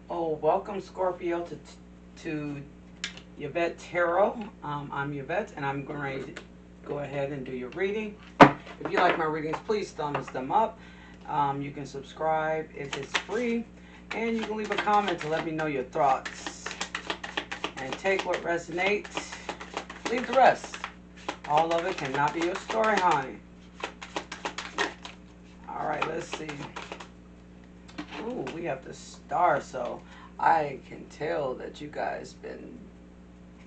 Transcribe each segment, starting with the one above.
Oh, welcome Scorpio to Yvette Tarot. I'm Yvette, and I'm going ready to go ahead and do your reading. If you like my readings, please thumbs them up. You can subscribe if it's free, and you can leave a comment to let me know your thoughts. And take what resonates, leave the rest. All of it cannot be your story, honey. All right, let's see. Ooh, we have the star, so I can tell that you guys been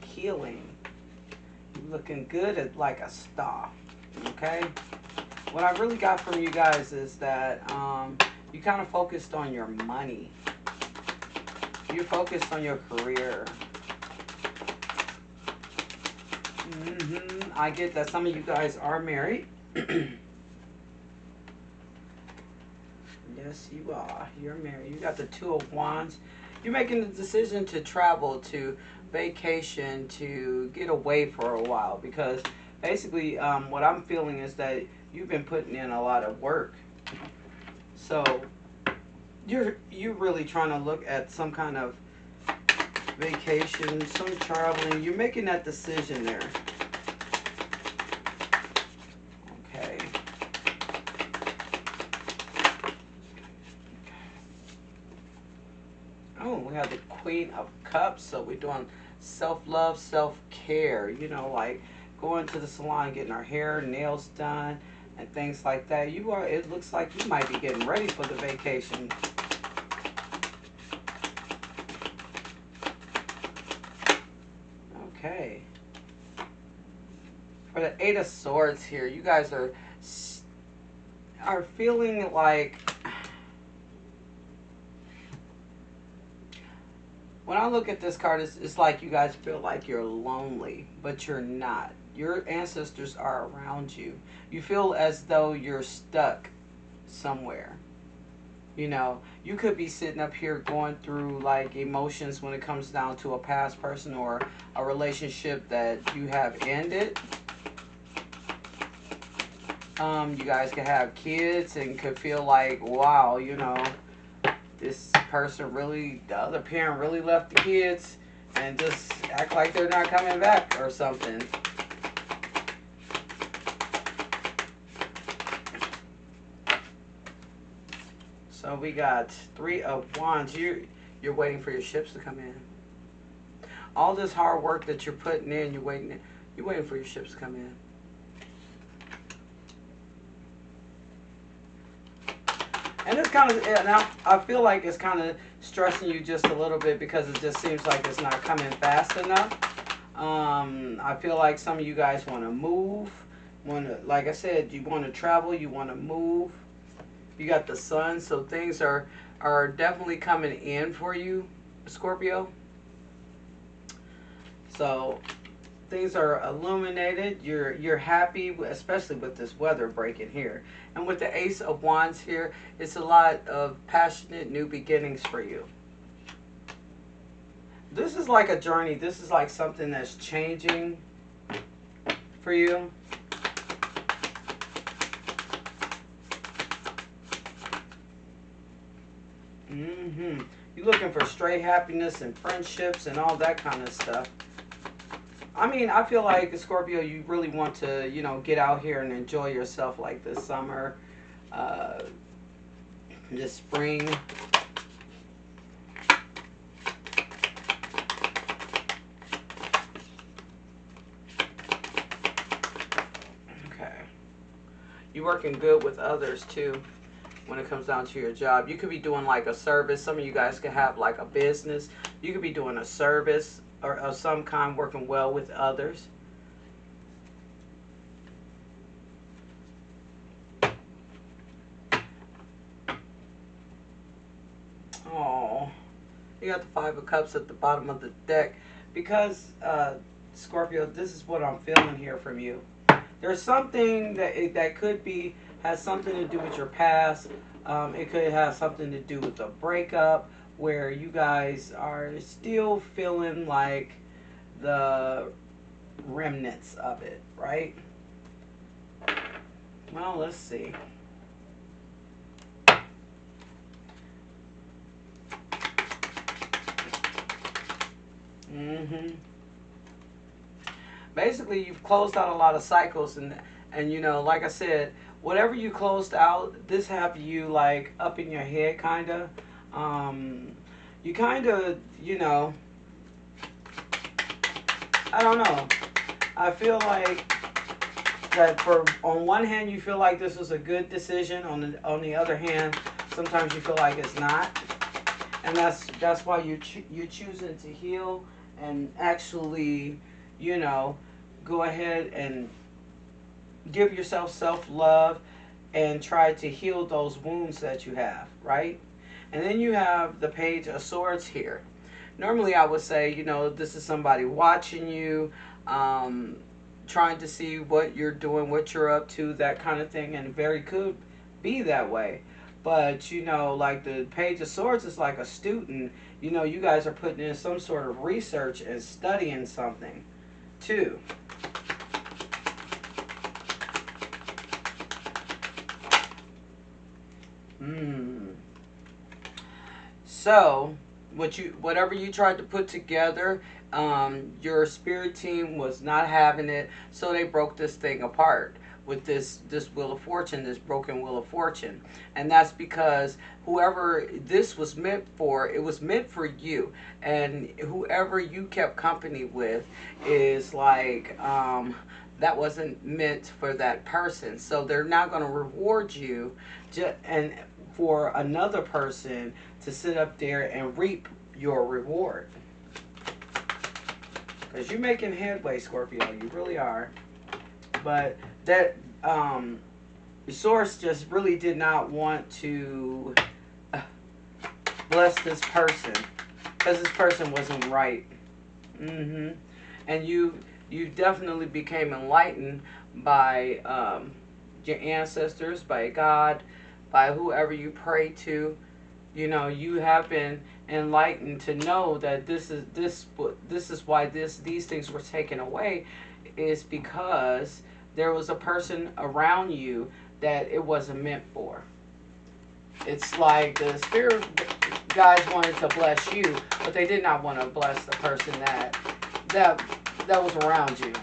healing. You're looking good at like a star. Okay. What I really got from you guys is that you kind of focused on your money. You focused on your career. I get that some of you guys are married. Yes, you are. You're married. You got the Two of Wands. You're making the decision to travel, to vacation, to get away for a while. Because basically what I'm feeling is that you've been putting in a lot of work. So you're really trying to look at some kind of vacation, some traveling. You're making that decision there. Okay. Oh, we have the Queen of Cups. So we're doing self-love, self-care. You know, like going to the salon, getting our hair, nails done, and things like that. You are. It looks like you might be getting ready for the vacation. Okay. For the Eight of Swords here, you guys are feeling like, when I look at this card, it's like you guys feel like you're lonely, but you're not. Your ancestors are around you. You feel as though you're stuck somewhere. You know, you could be sitting up here going through like emotions when it comes down to a past person or a relationship that you have ended. You guys could have kids and could feel like, wow, you know, this person really, the other parent really left the kids and just act like they're not coming back or something. So we got Three of Wands. You're waiting for your ships to come in. All this hard work that you're putting in, you're waiting for your ships to come in. And it's kind of, and I feel like it's kind of stressing you just a little bit because it just seems like it's not coming fast enough. I feel like some of you guys want to move. Like I said, you want to travel, you want to move. You got the sun, so things are definitely coming in for you, Scorpio. So things are illuminated. You're happy, especially with this weather breaking here. And with the Ace of Wands here, it's a lot of passionate new beginnings for you. This is like a journey. This is like something that's changing for you. You're looking for straight happiness and friendships and all that kind of stuff. I mean, I feel like Scorpio, you really want to, you know, get out here and enjoy yourself like this summer, uh, this spring. Okay. You're working good with others too when it comes down to your job. You could be doing like a service. Some of you guys could have like a business. You could be doing a service or of some kind, working well with others. Oh, you got the Five of Cups at the bottom of the deck because, Scorpio, this is what I'm feeling here from you. There's something that could be, has something to do with your past. It could have something to do with a breakup where you guys are still feeling like the remnants of it, right? Well, let's see. Hmm. Basically, you've closed out a lot of cycles, and you know, like I said, whatever you closed out, this have you like up in your head, kind of. Um, you kind of, you know, I don't know. I feel like that for on one hand you feel like this was a good decision. On the other hand, sometimes you feel like it's not, and that's why you're choosing to heal and actually, you know, go ahead and give yourself self love and try to heal those wounds that you have, right? And then you have the Page of Swords here. Normally, I would say, you know, this is somebody watching you, um, trying to see what you're doing, what you're up to, that kind of thing, and very could be that way. But, you know, like the Page of Swords is like a student. You know, you guys are putting in some sort of research and studying something, too. Hmm. So, whatever you tried to put together, your spirit team was not having it, so they broke this thing apart with this Wheel of Fortune, this broken Wheel of Fortune, and that's because whoever this was meant for, it was meant for you, and whoever you kept company with is like. That wasn't meant for that person, so they're not going to reward you, and for another person to sit up there and reap your reward. Because you're making headway, Scorpio. You really are. But that the source just really did not want to uh, bless this person because this person wasn't right. Hmm. And you definitely became enlightened by your ancestors, by God, by whoever you pray to. You know, you have been enlightened to know that this is why these things were taken away, is because there was a person around you that it wasn't meant for. It's like the spirit guides wanted to bless you, but they did not want to bless the person that that was around you.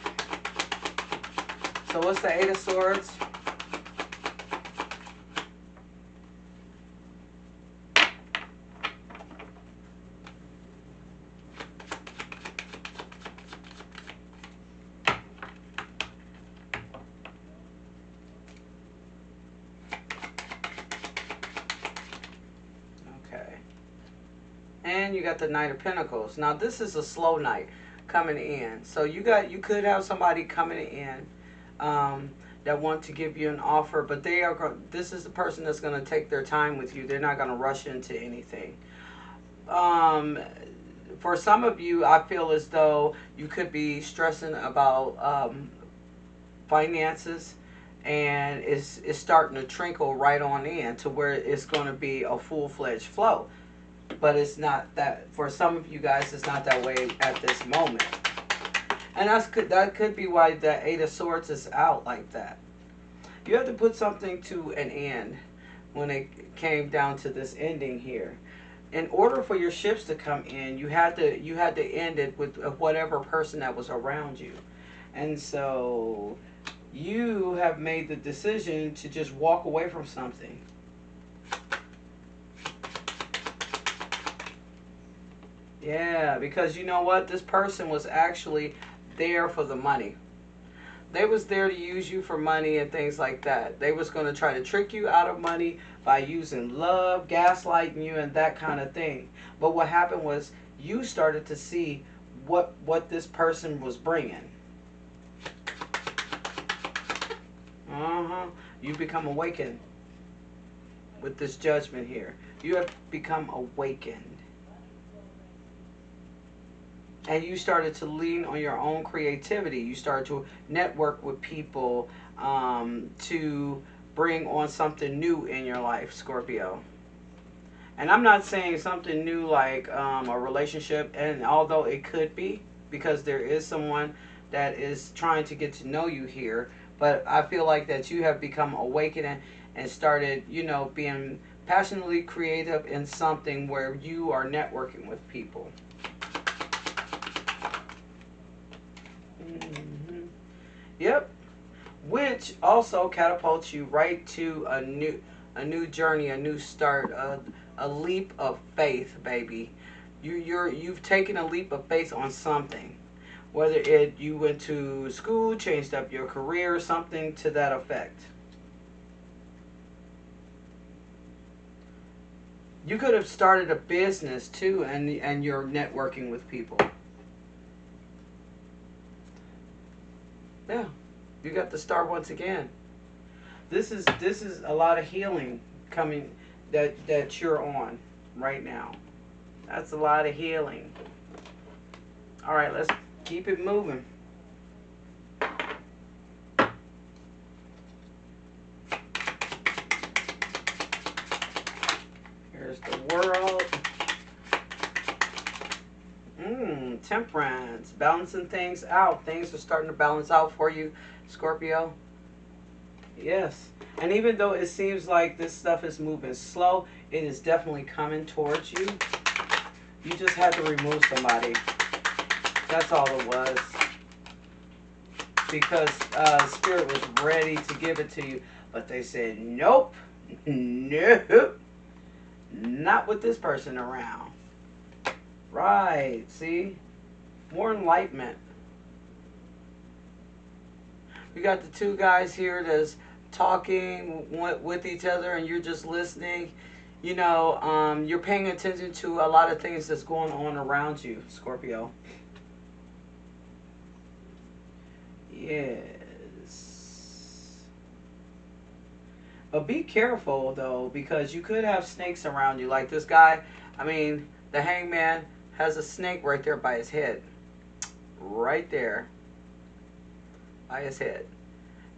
So what's the Eight of Swords? Okay. And you got the Knight of Pentacles. Now this is a slow night coming in. So you could have somebody coming in that want to give you an offer, but this is the person that's going to take their time with you. They're not going to rush into anything. Um, for some of you, I feel as though you could be stressing about finances, and it's starting to trickle right on in to where it's going to be a full-fledged flow, but it's not that. For some of you guys, it's not that way at this moment, and that could be why the Eight of Swords is out like that. You have to put something to an end when it came down to this ending here. In order for your ships to come in, you had to end it with whatever person that was around you, and so you have made the decision to just walk away from something. Yeah, because you know what? This person was actually there for the money. They was there to use you for money and things like that. They was going to try to trick you out of money by using love, gaslighting you, and that kind of thing. But what happened was you started to see what this person was bringing. Uh-huh. You become awakened with this judgment here. You have become awakened. And you started to lean on your own creativity. You started to network with people to bring on something new in your life, Scorpio. And I'm not saying something new like a relationship, and although it could be, because there is someone that is trying to get to know you here, but I feel like that you have become awakened and started, you know, being passionately creative in something where you are networking with people. Mm-hmm. Yep. Which also catapults you right to a new journey, a new start, a leap of faith, baby. You've taken a leap of faith on something. Whether you went to school, changed up your career, something to that effect. You could have started a business too, and you're networking with people. Yeah, you got the star once again. This is a lot of healing coming that you're on right now. That's a lot of healing. All right, let's keep it moving. Here's the world. Temperance, balancing things out. Things are starting to balance out for you, Scorpio. Yes. And even though it seems like this stuff is moving slow, it is definitely coming towards you. You just had to remove somebody. That's all it was. Because Spirit was ready to give it to you. But they said, nope. Nope. Not with this person around. Right. See? More enlightenment. We got the two guys here that's talking with each other and you're just listening. You know, you're paying attention to a lot of things that's going on around you, Scorpio. Yes. But be careful, though, because you could have snakes around you. Like this guy, I mean, the hangman has a snake right there by his head. Right there. By his head.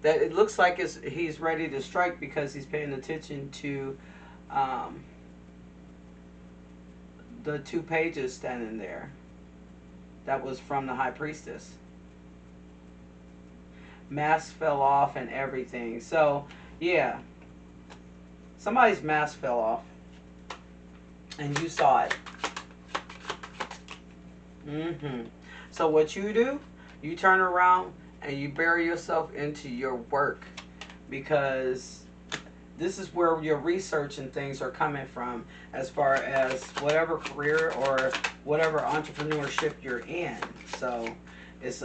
That it looks like he's ready to strike because he's paying attention to the two pages standing there. That was from the High Priestess. Mask fell off and everything. So, yeah. Somebody's mask fell off. And you saw it. So what you do, you turn around and you bury yourself into your work. Because this is where your research and things are coming from as far as whatever career or whatever entrepreneurship you're in. So it's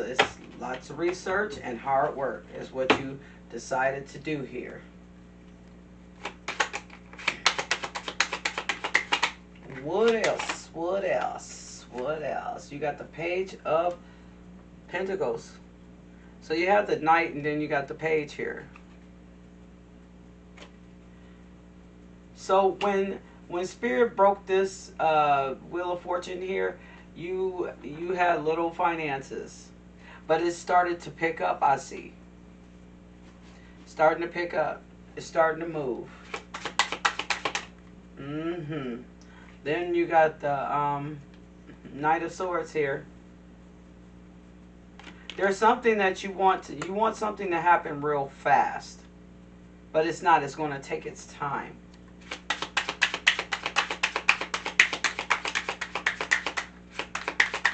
lots of research and hard work is what you decided to do here. What else? What else? What else? You got the Page of Pentacles. So you have the Knight and then you got the Page here. So when Spirit broke this Wheel of Fortune here, you had little finances. But it started to pick up, I see. Starting to pick up. It's starting to move. Then you got the Knight of Swords here. There's something that you want something to happen real fast. But it's not. It's going to take its time.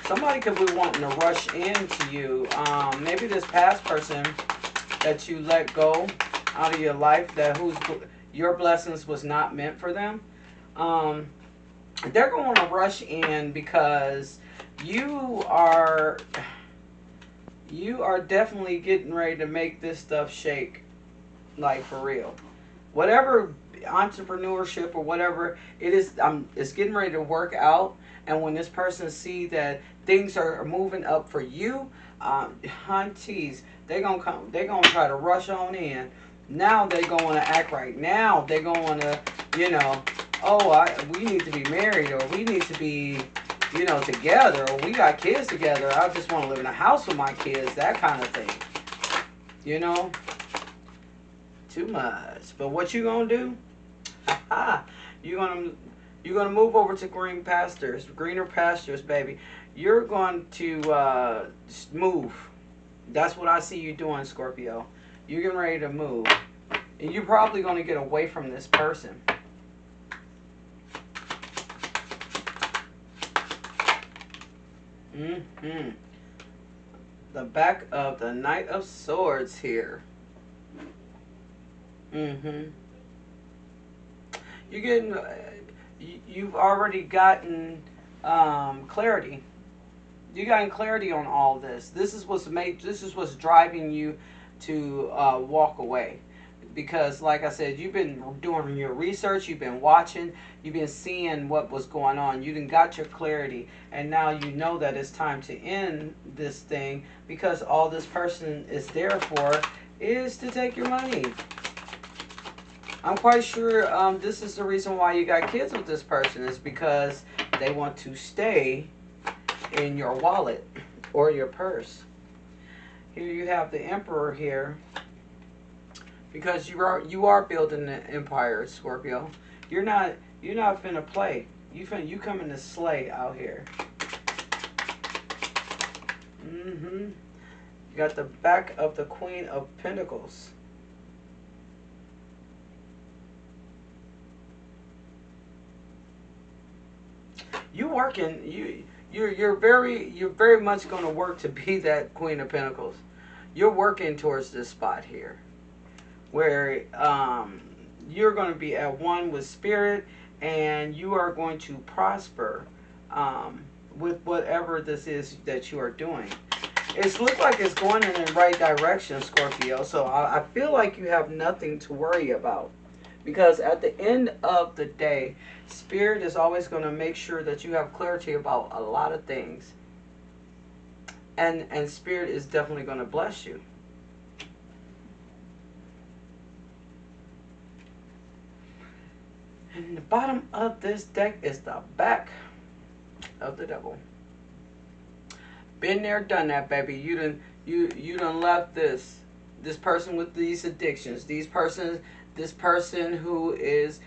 Somebody could be wanting to rush into you. Maybe this past person that you let go out of your life, your blessings was not meant for them. They're going to rush in because you are definitely getting ready to make this stuff shake, like for real. Whatever entrepreneurship or whatever it is, it's getting ready to work out. And when this person see that things are moving up for you, hunties, they're gonna try to rush on in. Now they're going to act right. Now they're going to, we need to be married, or we need to be, together, or we got kids together. I just want to live in a house with my kids, that kind of thing. Too much. But what you gonna do? You're gonna move over to greener pastures, baby. You're going to move. That's what I see you doing, Scorpio. You're getting ready to move. And you're probably going to get away from this person. The back of the Knight of Swords here. Mm-hmm. You're getting, you've already gotten clarity. You gotten clarity on all this. This is what's made. This is what's driving you to walk away. Because, like I said, you've been doing your research. You've been watching. You've been seeing what was going on. You done got your clarity, and now you know that it's time to end this thing. Because all this person is there for is to take your money. I'm quite sure this is the reason why you got kids with this person is because they want to stay in your wallet or your purse. Here you have the Emperor here because you are building an empire, Scorpio. You're not finna play. You coming to slay out here. Mm-hmm. You got the back of the Queen of Pentacles. You working you're very much going to work to be that Queen of Pentacles. You're working towards this spot here where you're going to be at one with spirit and you are going to prosper with whatever this is that you are doing. It's look like it's going in the right direction, Scorpio. So I feel like you have nothing to worry about. Because at the end of the day, Spirit is always going to make sure that you have clarity about a lot of things. And Spirit is definitely going to bless you. And the bottom of this deck is the back of the Devil. Been there, done that, baby. You done left this person with these addictions. This person who is,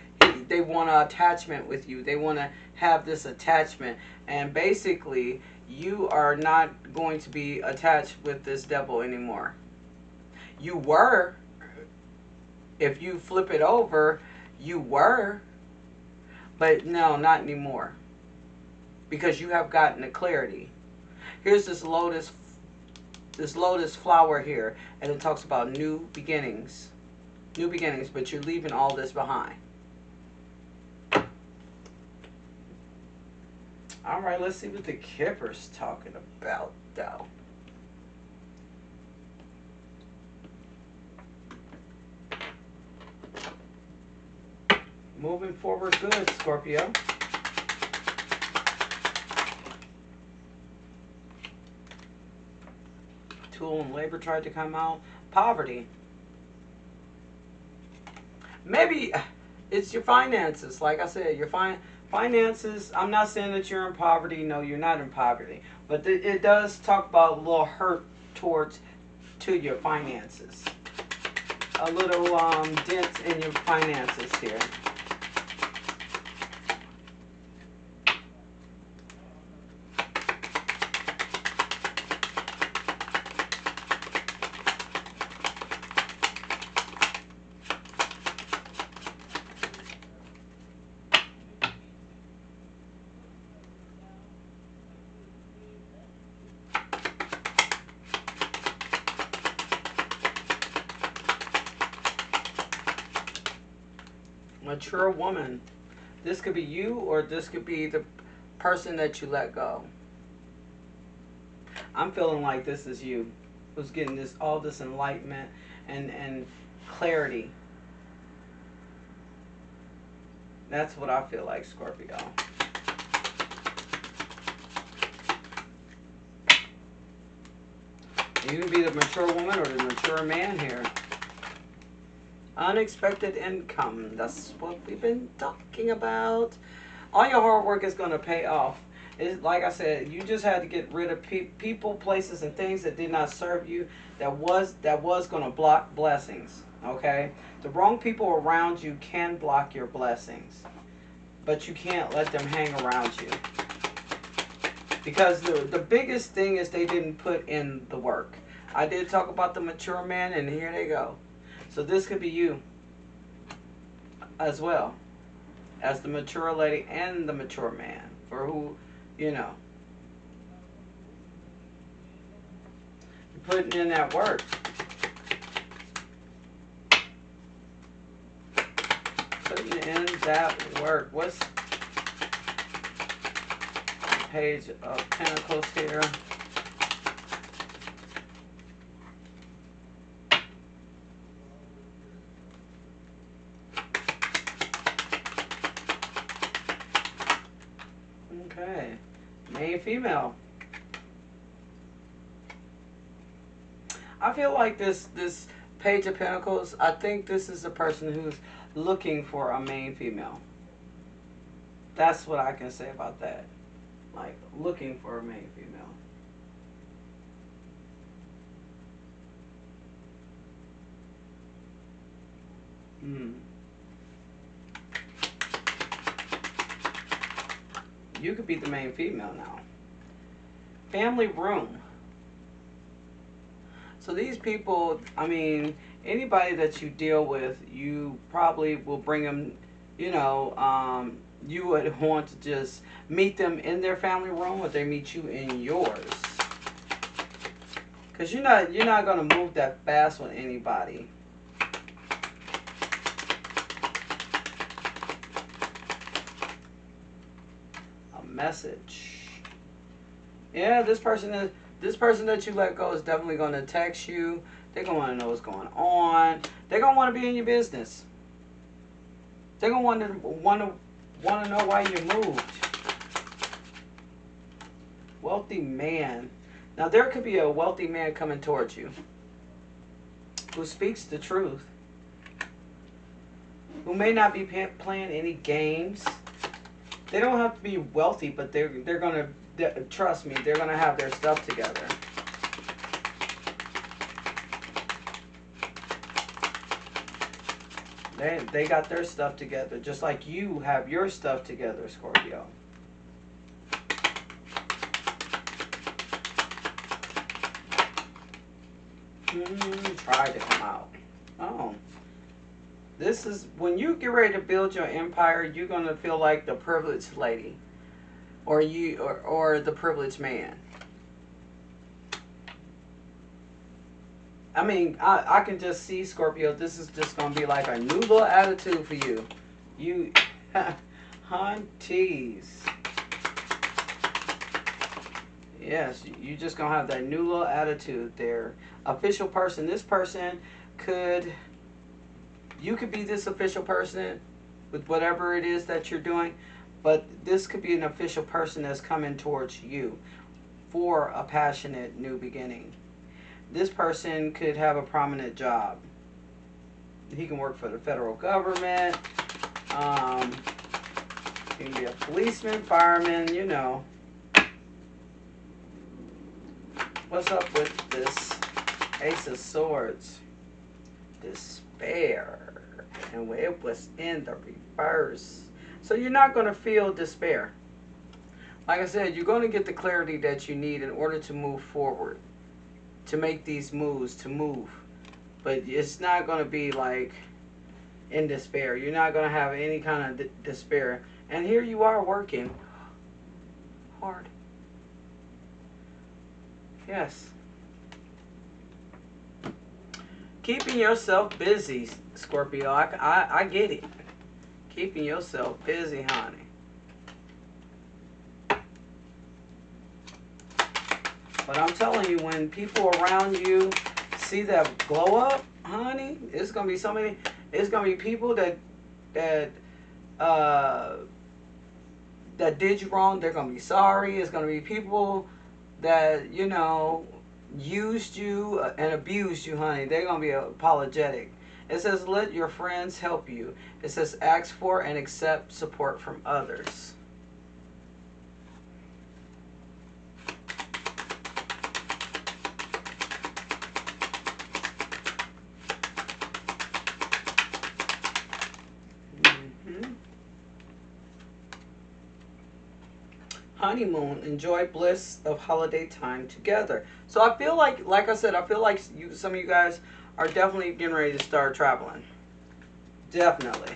they want an attachment with you. They want to have this attachment. And basically, you are not going to be attached with this devil anymore. You were. If you flip it over, you were. But no, not anymore. Because you have gotten the clarity. Here's this lotus flower here. And it talks about new beginnings. New beginnings, but you're leaving all this behind. Alright, let's see what the Kipper's talking about, though. Moving forward good, Scorpio. Tool and labor tried to come out. Poverty. Maybe it's your finances. Like I said, your finances. I'm not saying that you're in poverty. No, you're not in poverty. But it does talk about a little hurt to your finances. A little dent in your finances here. Mature woman. This could be you or this could be the person that you let go. I'm feeling like this is you who's getting all this enlightenment and clarity. That's what I feel like, Scorpio. You can be the mature woman or the mature man here. Unexpected income. That's what we've been talking about. All your hard work is going to pay off. It's, like I said, you just had to get rid of people, places, and things that did not serve you. That was going to block blessings. Okay, the wrong people around you can block your blessings, but you can't let them hang around you. Because the biggest thing is they didn't put in the work. I did talk about the mature man, and here they go. So this could be you as well as the mature lady and the mature man, for who, you know. putting in that work. Putting in that work. What's Page of Pentacles here? Okay. Main female. I feel like this Page of Pentacles, I think this is a person who's looking for a main female. That's what I can say about that. Like, looking for a main female. You could be the main female now. Family room. So these people, I mean, anybody that you deal with, you probably will bring them, you know, you would want to just meet them in their family room, or they meet you in yours. Because you're not going to move that fast with anybody. A message. Yeah, this person that you let go is definitely going to text you. They're going to want to know what's going on. They're going to want to be in your business. They're going to want to know why you moved. Wealthy man. Now there could be a wealthy man coming towards you who speaks the truth, who may not be playing any games. They don't have to be wealthy, but they're going to, trust me, they're going to have their stuff together. They got their stuff together, just like you have your stuff together, Scorpio. Try to come out. Oh. This is, when you get ready to build your empire, you're going to feel like the privileged lady. Or the privileged man. I mean, I can just see, Scorpio, this is just going to be like a new little attitude for you. You, hunties. Yes, you just going to have that new little attitude there. Official person. This person could, you could be this official person with whatever it is that you're doing. But this could be an official person that's coming towards you for a passionate new beginning. This person could have a prominent job. He can work for the federal government. He can be a policeman, fireman, you know. What's up with this Ace of Swords? Despair. And it was in the reverse. So you're not going to feel despair. Like I said, you're going to get the clarity that you need in order to move forward. To make these moves, to move. But it's not going to be like in despair. You're not going to have any kind of despair. And here you are working hard. Yes. Keeping yourself busy, Scorpio. I get it. Keeping yourself busy, honey. But I'm telling you, when people around you see that glow up, honey, it's gonna be so many. It's gonna be people that did you wrong. They're gonna be sorry. It's gonna be people that, you know, used you and abused you, honey. They're gonna be apologetic. It says, let your friends help you. It says, ask for and accept support from others. Honeymoon, enjoy bliss of holiday time together. So I feel like I said, I feel like some of you guys are definitely getting ready to start traveling. Definitely.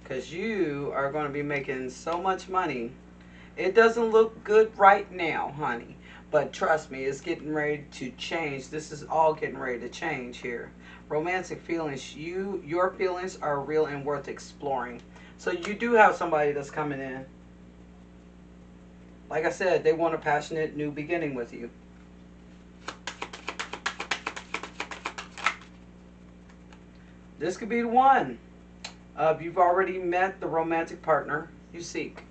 Because you are going to be making so much money. It doesn't look good right now, honey. But trust me, it's getting ready to change. This is all getting ready to change here. Romantic feelings, your feelings are real and worth exploring. So you do have somebody that's coming in. Like I said, they want a passionate new beginning with you. This could be the one. You've already met the romantic partner you seek.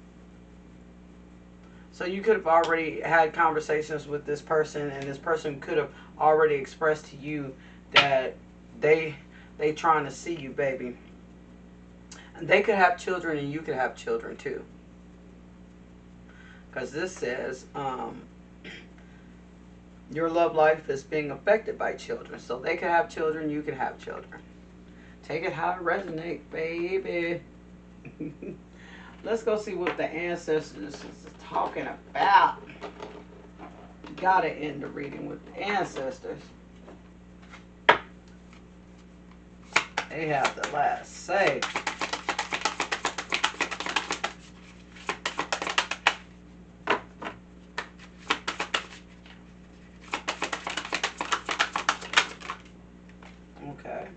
So you could have already had conversations with this person, and this person could have already expressed to you that they trying to see you, baby. And they could have children, and you could have children too. Because this says your love life is being affected by children. So they could have children, you could have children. Take it how it resonates, baby. Let's go see what the ancestors is talking about. Gotta end the reading with the ancestors. They have the last say. Okay.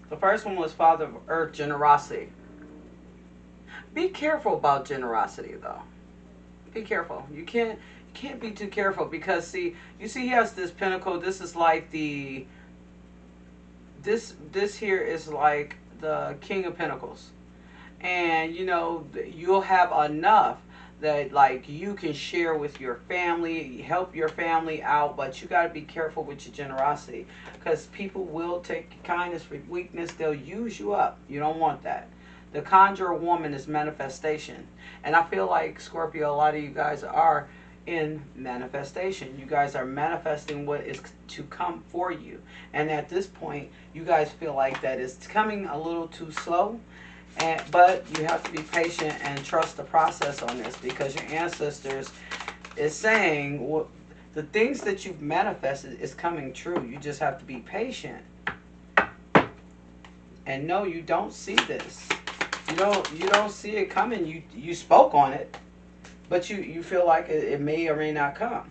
The first one was Father of Earth, generosity. Be careful about generosity, though. Be careful. You can't be too careful because you see he has this pinnacle. This is like this here is like the King of Pentacles, and you'll have enough that like you can share with your family, help your family out, but you got to be careful with your generosity because people will take kindness for weakness. They'll use you up. You don't want that. The conjurer woman is manifestation. And I feel like, Scorpio, a lot of you guys are in manifestation. You guys are manifesting what is to come for you. And at this point, you guys feel like that it's coming a little too slow. But you have to be patient and trust the process on this because your ancestors is saying the things that you've manifested is coming true. You just have to be patient. And no, you don't see this. You don't see it coming. You spoke on it, but you feel like it may or may not come.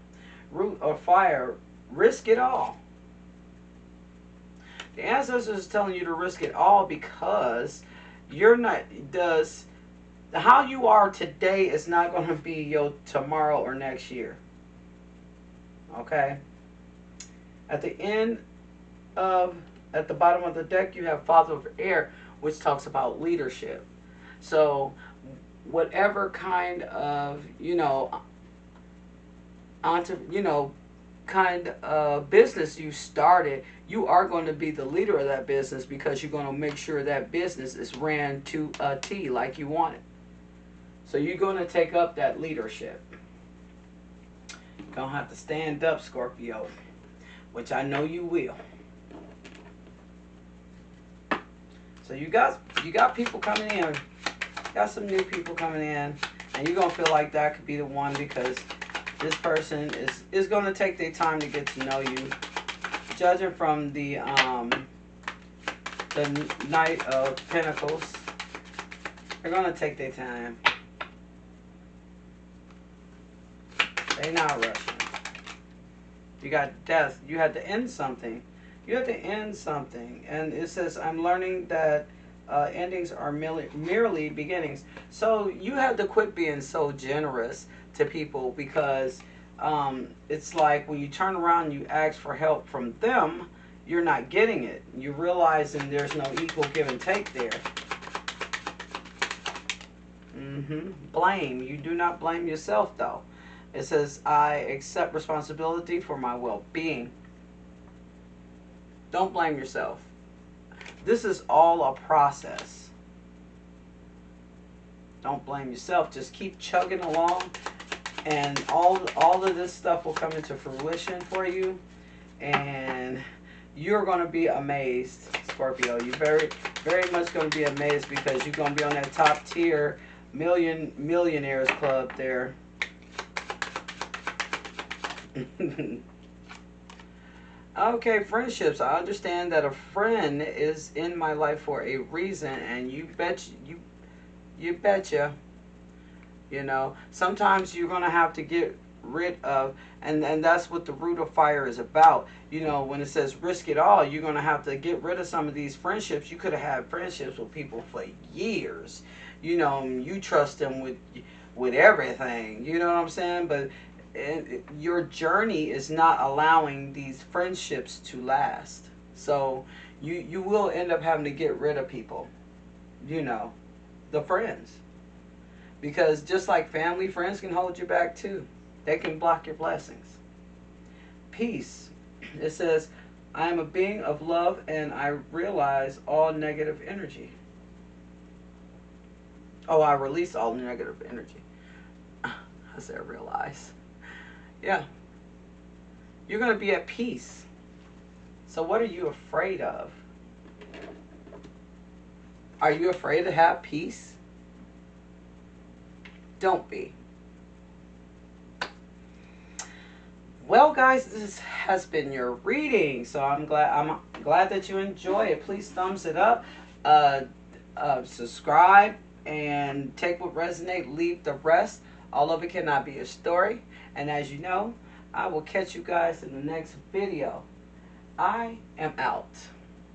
Root or fire, risk it all. The ancestors is telling you to risk it all because you're not how you are today is not going to be your tomorrow or next year. Okay. At the bottom of the deck, you have Father of Air, which talks about leadership. So whatever kind of kind of business you started, you are going to be the leader of that business because you're going to make sure that business is ran to a T like you want it. So you're going to take up that leadership. You're going to have to stand up, Scorpio, which I know you will. So you got people coming in. Got some new people coming in, and you're gonna feel like that could be the one because this person is gonna take their time to get to know you. Judging from the Knight of Pentacles, they're gonna take their time. They're not rushing. You got death. You had to end something. You have to end something. And it says, I'm learning that endings are merely beginnings. So you have to quit being so generous to people because it's like when you turn around and you ask for help from them, you're not getting it. You're realizing there's no equal give and take there. Blame. You do not blame yourself, though. It says, I accept responsibility for my well-being. Don't blame yourself. This is all a process. Don't blame yourself. Just keep chugging along, and all of this stuff will come into fruition for you, and you're going to be amazed, Scorpio. You're very, very much going to be amazed because you're going to be on that top tier millionaires club there. Okay, friendships. I understand that a friend is in my life for a reason, and you betcha You know, sometimes you're going to have to get rid of, and that's what the root of fire is about. You know, when it says risk it all, you're going to have to get rid of some of these friendships. You could have had friendships with people for years. You know, you trust them with everything. You know what I'm saying? But your journey is not allowing these friendships to last. So you will end up having to get rid of people. You know, the friends, because just like family, friends can hold you back too. They can block your blessings. Peace. It says, I am a being of love and I realize all negative energy. Oh, I release all negative energy. I said realize. Yeah. You're going to be at peace. So what are you afraid of? Are you afraid to have peace? Don't be. Well, guys, this has been your reading. So I'm glad that you enjoy it. Please thumbs it up, uh, subscribe, and take what resonate, leave the rest. All of it cannot be a story. And as you know, I will catch you guys in the next video. I am out.